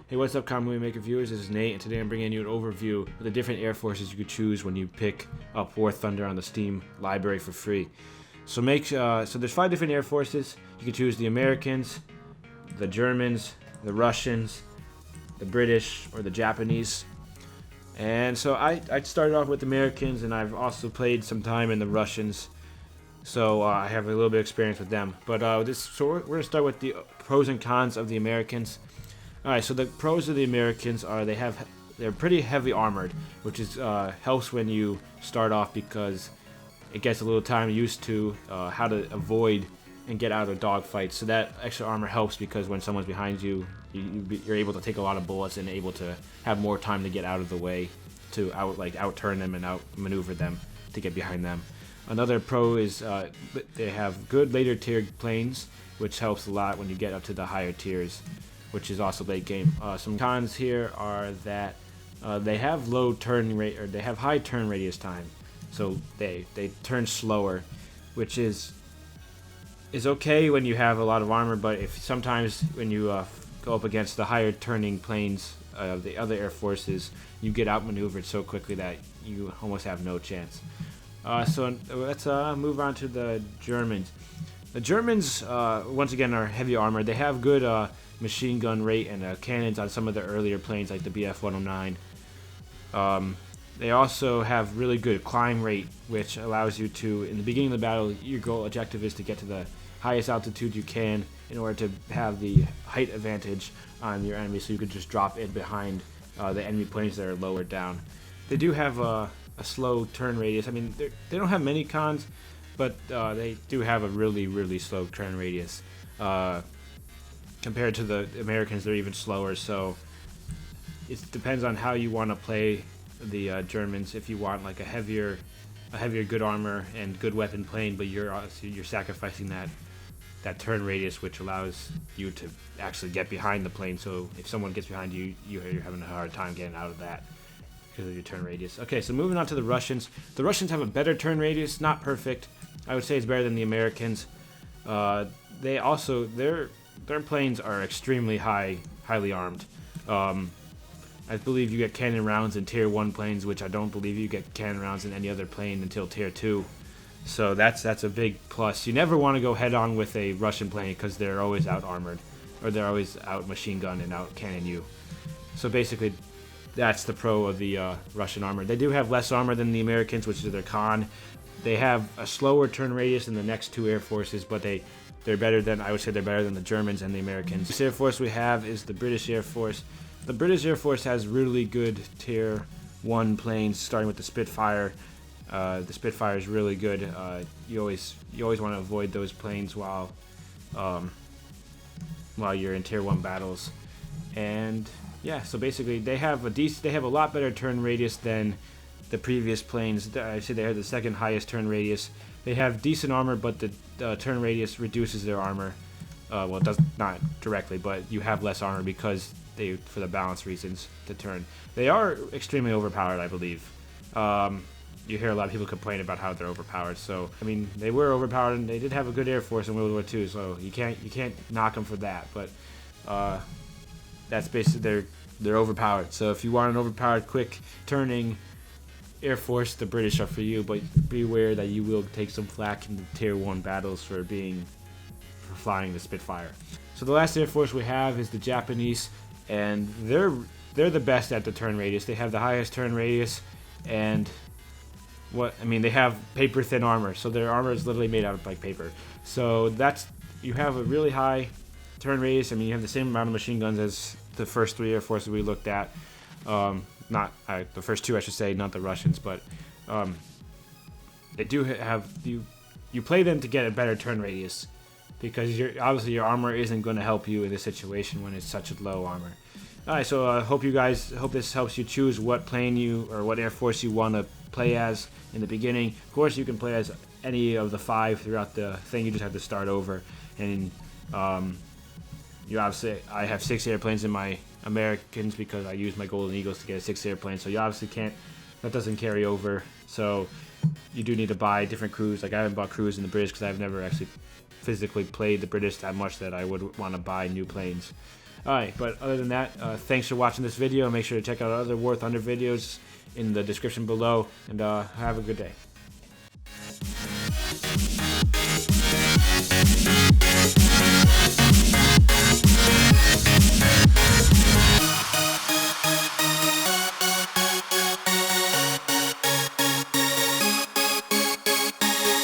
Hey, what's up, ConnMovieMaker viewers? This is Nate, and today I'm bringing you an overview of the different air forces you could choose when you pick up War Thunder on the Steam library for free. So there's 5 different air forces. You can choose the Americans, the Germans, the Russians, the British, or the Japanese. And so I started off with the Americans, and I've also played some time in the Russians. So I have a little bit of experience with them. But we're going to start with the pros and cons of the Americans. Alright, so the pros of the Americans are they're pretty heavy armored, which is helps when you start off because it gets a little time used to how to avoid and get out of dogfights. So that extra armor helps because when someone's behind you, you're able to take a lot of bullets and able to have more time to get out of the way to out-turn them and outmaneuver them to get behind them. Another pro is they have good later tiered planes, which helps a lot when you get up to the higher tiers, which is also late game. Some cons here are that they have low turn rate, or they have high turn radius time, so they turn slower, which is okay when you have a lot of armor, but if sometimes when you go up against the higher turning planes of the other air forces, you get outmaneuvered so quickly that you almost have no chance. So let's move on to the Germans. The Germans, once again, are heavy armor. They have good machine gun rate and cannons on some of the earlier planes, like the BF-109. They also have really good climb rate, which allows you to, in the beginning of the battle, your goal objective is to get to the highest altitude you can in order to have the height advantage on your enemy, so you could just drop in behind the enemy planes that are lower down. They do have a slow turn radius. I mean, they don't have many cons, but they do have a really slow turn radius. Compared to the Americans, they're even slower, so it depends on how you want to play the Germans. If you want like a heavier good armor and good weapon plane, but you're sacrificing that turn radius, which allows you to actually get behind the plane. So if someone gets behind you, you're having a hard time getting out of that because of your turn radius. Okay, so moving on to the Russians. The Russians have a better turn radius, not perfect. I would say it's better than the Americans. Their planes are extremely highly armed. I believe you get cannon rounds in Tier 1 planes, which I don't believe you get cannon rounds in any other plane until Tier 2. So that's a big plus. You never want to go head-on with a Russian plane because they're always out-armored, or they're always out-machine-gun and out-cannon you. So basically, that's the pro of the Russian armor. They do have less armor than the Americans, which is their con. They have a slower turn radius than the next 2 air forces, but they're better than, I would say they're better than the Germans and the Americans. This air force we have is the British Air Force. The British Air Force has really good Tier 1 planes, starting with the Spitfire. The Spitfire is really good. You always want to avoid those planes while you're in Tier 1 battles. And yeah, so basically they have a lot better turn radius than the previous planes. I say they have the second highest turn radius. They have decent armor, but the turn radius reduces their armor. Well, it does not directly, but you have less armor because for the balance reasons, to turn. They are extremely overpowered, I believe. You hear a lot of people complain about how they're overpowered. So I mean, they were overpowered, and they did have a good air force in World War II. So you can't knock them for that. But that's basically they're overpowered. So if you want an overpowered, quick turning Air Force, the British are for you, but beware that you will take some flack in the Tier 1 battles for flying the Spitfire. So the last Air Force we have is the Japanese, and they're the best at the turn radius. They have the highest turn radius, and they have paper thin armor, so their armor is literally made out of like paper. So you have a really high turn radius. I mean, you have the same amount of machine guns as the first 3 Air Forces we looked at. Not the first 2, I should say, not the Russians, but they do have you play them to get a better turn radius, because obviously your armor isn't going to help you in this situation when it's such a low armor. Alright, so I hope this helps you choose what plane or what Air Force you want to play as in the beginning. Of course, you can play as any of the 5 throughout the thing. You just have to start over, and I have 6 airplanes in my Americans because I use my Golden Eagles to get a 6 airplane, so you obviously can't, that doesn't carry over. So you do need to buy different crews. Like I haven't bought crews in the British because I've never actually physically played the British that much that I would want to buy new planes. Alright, but other than that, thanks for watching this video. Make sure to check out our other War Thunder videos in the description below, and have a good day.